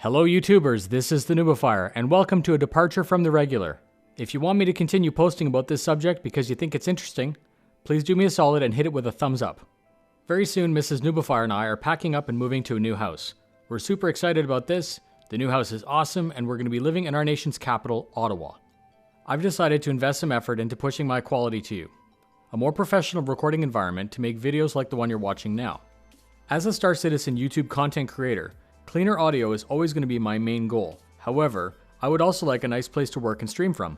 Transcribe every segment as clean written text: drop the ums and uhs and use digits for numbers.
Hello YouTubers, this is the Noobifier, and welcome to a departure from the regular. If you want me to continue posting about this subject because you think it's interesting, please do me a solid and hit it with a thumbs up. Very soon Mrs. Noobifier and I are packing up and moving to a new house. We're super excited about this, the new house is awesome, and we're going to be living in our nation's capital, Ottawa. I've decided to invest some effort into pushing my quality to you. A more professional recording environment to make videos like the one you're watching now. As a Star Citizen YouTube content creator, cleaner audio is always going to be my main goal. However, I would also like a nice place to work and stream from.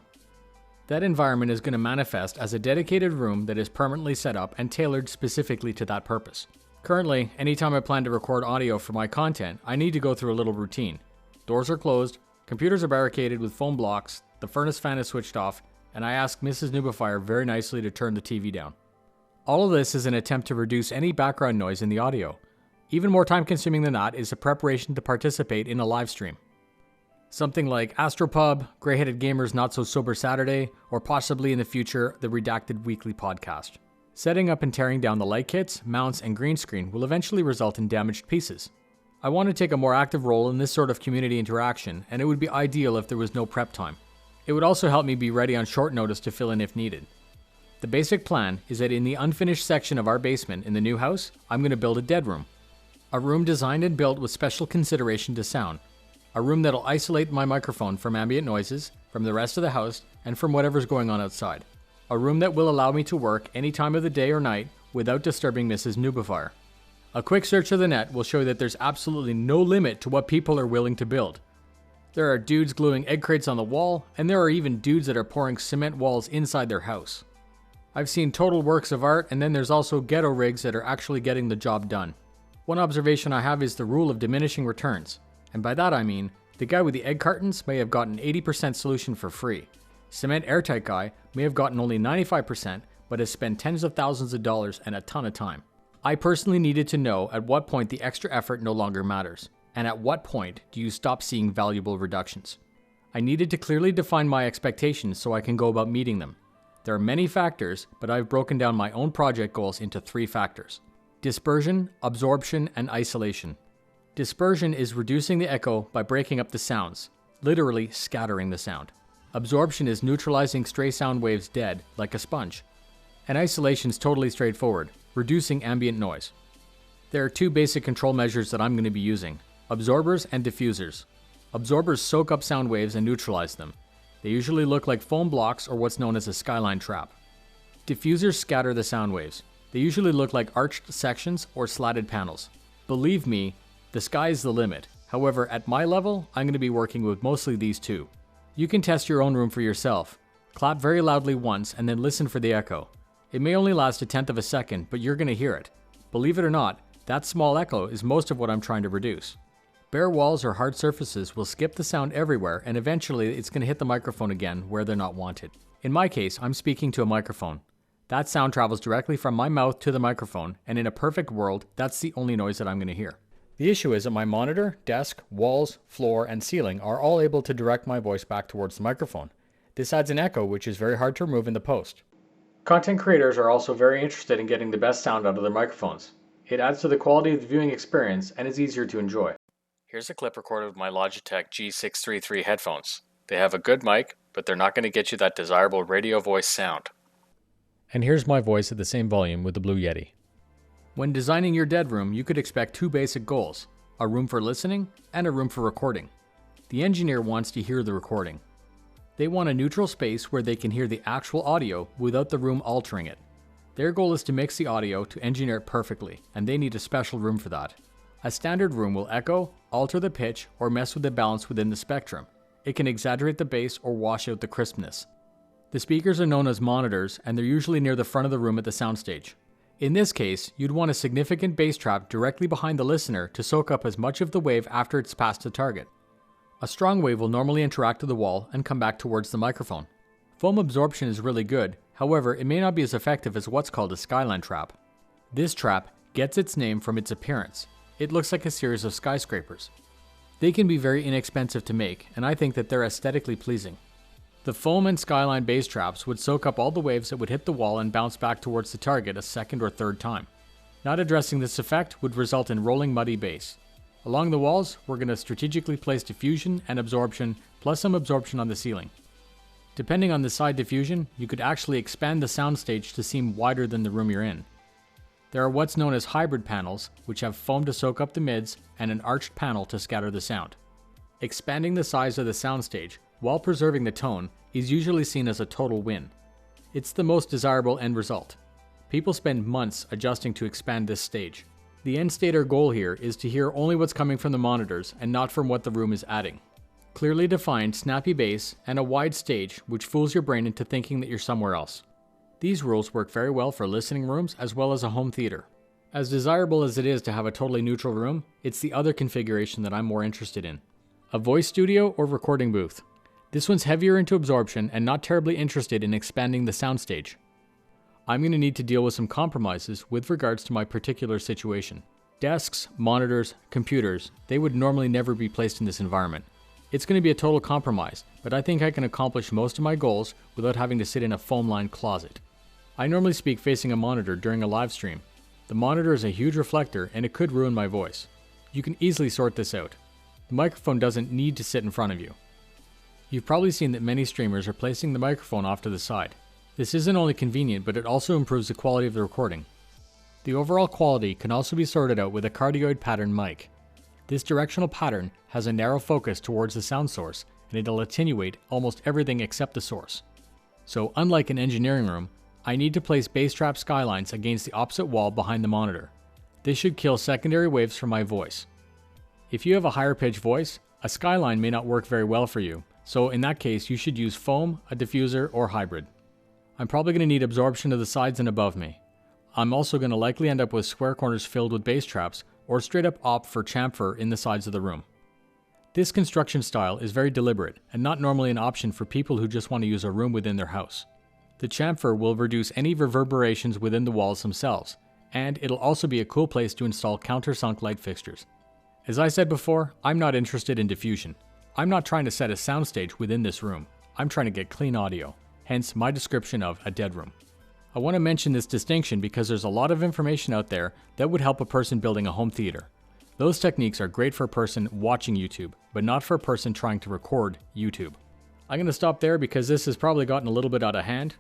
That environment is going to manifest as a dedicated room that is permanently set up and tailored specifically to that purpose. Currently, anytime I plan to record audio for my content, I need to go through a little routine. Doors are closed, computers are barricaded with foam blocks, the furnace fan is switched off, and I ask Mrs. Noobifier very nicely to turn the TV down. All of this is an attempt to reduce any background noise in the audio. Even more time consuming than that is the preparation to participate in a live stream. Something like Astropub, Grey-Headed Gamer's Not So Sober Saturday, or possibly in the future, the Redacted Weekly podcast. Setting up and tearing down the light kits, mounts, and green screen will eventually result in damaged pieces. I want to take a more active role in this sort of community interaction, and it would be ideal if there was no prep time. It would also help me be ready on short notice to fill in if needed. The basic plan is that in the unfinished section of our basement in the new house, I'm going to build a dead room. A room designed and built with special consideration to sound. A room that'll isolate my microphone from ambient noises, from the rest of the house, and from whatever's going on outside. A room that will allow me to work any time of the day or night without disturbing Mrs. Noobifier. A quick search of the net will show that there's absolutely no limit to what people are willing to build. There are dudes gluing egg crates on the wall, and there are even dudes that are pouring cement walls inside their house. I've seen total works of art, and then there's also ghetto rigs that are actually getting the job done. One observation I have is the rule of diminishing returns. And by that I mean, the guy with the egg cartons may have gotten 80% solution for free. Cement airtight guy may have gotten only 95%, but has spent tens of thousands of dollars and a ton of time. I personally needed to know at what point the extra effort no longer matters, and at what point do you stop seeing valuable reductions. I needed to clearly define my expectations so I can go about meeting them. There are many factors, but I've broken down my own project goals into 3 factors. Dispersion, absorption, and isolation. Dispersion is reducing the echo by breaking up the sounds, literally scattering the sound. Absorption is neutralizing stray sound waves dead, like a sponge. And isolation is totally straightforward, reducing ambient noise. There are 2 basic control measures that I'm going to be using, absorbers and diffusers. Absorbers soak up sound waves and neutralize them. They usually look like foam blocks or what's known as a Skyline Trap. Diffusers scatter the sound waves. They usually look like arched sections or slatted panels. Believe me, the sky is the limit. However, at my level, I'm going to be working with mostly these 2. You can test your own room for yourself. Clap very loudly once and then listen for the echo. It may only last a tenth of a second, but you're going to hear it. Believe it or not, that small echo is most of what I'm trying to reduce. Bare walls or hard surfaces will skip the sound everywhere, and eventually it's going to hit the microphone again where they're not wanted. In my case, I'm speaking to a microphone. That sound travels directly from my mouth to the microphone, and in a perfect world, that's the only noise that I'm going to hear. The issue is that my monitor, desk, walls, floor, and ceiling are all able to direct my voice back towards the microphone. This adds an echo which is very hard to remove in the post. Content creators are also very interested in getting the best sound out of their microphones. It adds to the quality of the viewing experience and is easier to enjoy. Here's a clip recorded with my Logitech G633 headphones. They have a good mic, but they're not going to get you that desirable radio voice sound. And here's my voice at the same volume with the Blue Yeti. When designing your dead room, you could expect 2 basic goals, a room for listening and a room for recording. The engineer wants to hear the recording. They want a neutral space where they can hear the actual audio without the room altering it. Their goal is to mix the audio to engineer it perfectly, and they need a special room for that. A standard room will echo, alter the pitch, or mess with the balance within the spectrum. It can exaggerate the bass or wash out the crispness. The speakers are known as monitors, and they're usually near the front of the room at the soundstage. In this case, you'd want a significant bass trap directly behind the listener to soak up as much of the wave after it's past the target. A strong wave will normally interact with the wall and come back towards the microphone. Foam absorption is really good, however, it may not be as effective as what's called a Skyline Trap. This trap gets its name from its appearance. It looks like a series of skyscrapers. They can be very inexpensive to make, and I think that they're aesthetically pleasing. The foam and Skyline bass traps would soak up all the waves that would hit the wall and bounce back towards the target a second or third time. Not addressing this effect would result in rolling muddy bass. Along the walls, we're going to strategically place diffusion and absorption, plus some absorption on the ceiling. Depending on the side diffusion, you could actually expand the soundstage to seem wider than the room you're in. There are what's known as hybrid panels, which have foam to soak up the mids and an arched panel to scatter the sound. Expanding the size of the soundstage, while preserving the tone, is usually seen as a total win. It's the most desirable end result. People spend months adjusting to expand this stage. The end state or goal here is to hear only what's coming from the monitors and not from what the room is adding. Clearly defined, snappy bass, and a wide stage which fools your brain into thinking that you're somewhere else. These rules work very well for listening rooms as well as a home theater. As desirable as it is to have a totally neutral room, it's the other configuration that I'm more interested in. A voice studio or recording booth. This one's heavier into absorption and not terribly interested in expanding the soundstage. I'm going to need to deal with some compromises with regards to my particular situation. Desks, monitors, computers, they would normally never be placed in this environment. It's going to be a total compromise, but I think I can accomplish most of my goals without having to sit in a foam-lined closet. I normally speak facing a monitor during a live stream. The monitor is a huge reflector and it could ruin my voice. You can easily sort this out. The microphone doesn't need to sit in front of you. You've probably seen that many streamers are placing the microphone off to the side. This isn't only convenient, but it also improves the quality of the recording. The overall quality can also be sorted out with a cardioid pattern mic. This directional pattern has a narrow focus towards the sound source, and it'll attenuate almost everything except the source. So unlike an engineering room, I need to place bass trap skylines against the opposite wall behind the monitor. This should kill secondary waves from my voice. If you have a higher pitched voice, a skyline may not work very well for you, so in that case you should use foam, a diffuser, or hybrid. I'm probably going to need absorption to the sides and above me. I'm also going to likely end up with square corners filled with bass traps, or straight up opt for chamfer in the sides of the room. This construction style is very deliberate and not normally an option for people who just want to use a room within their house. The chamfer will reduce any reverberations within the walls themselves, and it'll also be a cool place to install countersunk light fixtures. As I said before, I'm not interested in diffusion. I'm not trying to set a soundstage within this room. I'm trying to get clean audio, hence my description of a dead room. I want to mention this distinction because there's a lot of information out there that would help a person building a home theater. Those techniques are great for a person watching YouTube, but not for a person trying to record YouTube. I'm going to stop there because this has probably gotten a little bit out of hand.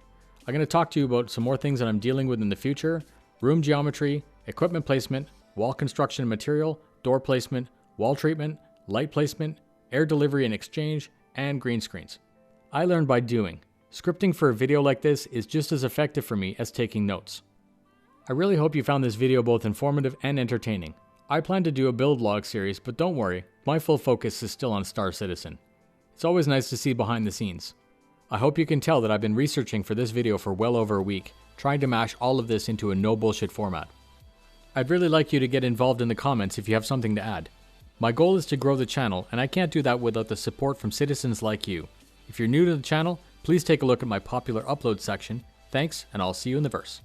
I'm going to talk to you about some more things that I'm dealing with in the future: room geometry, equipment placement, wall construction and material, door placement, wall treatment, light placement, air delivery and exchange, and green screens. I learned by doing. Scripting for a video like this is just as effective for me as taking notes. I really hope you found this video both informative and entertaining. I plan to do a build log series, but don't worry, my full focus is still on Star Citizen. It's always nice to see behind the scenes. I hope you can tell that I've been researching for this video for well over a week, trying to mash all of this into a no bullshit format. I'd really like you to get involved in the comments if you have something to add. My goal is to grow the channel, and I can't do that without the support from citizens like you. If you're new to the channel, please take a look at my popular upload section. Thanks, and I'll see you in the verse.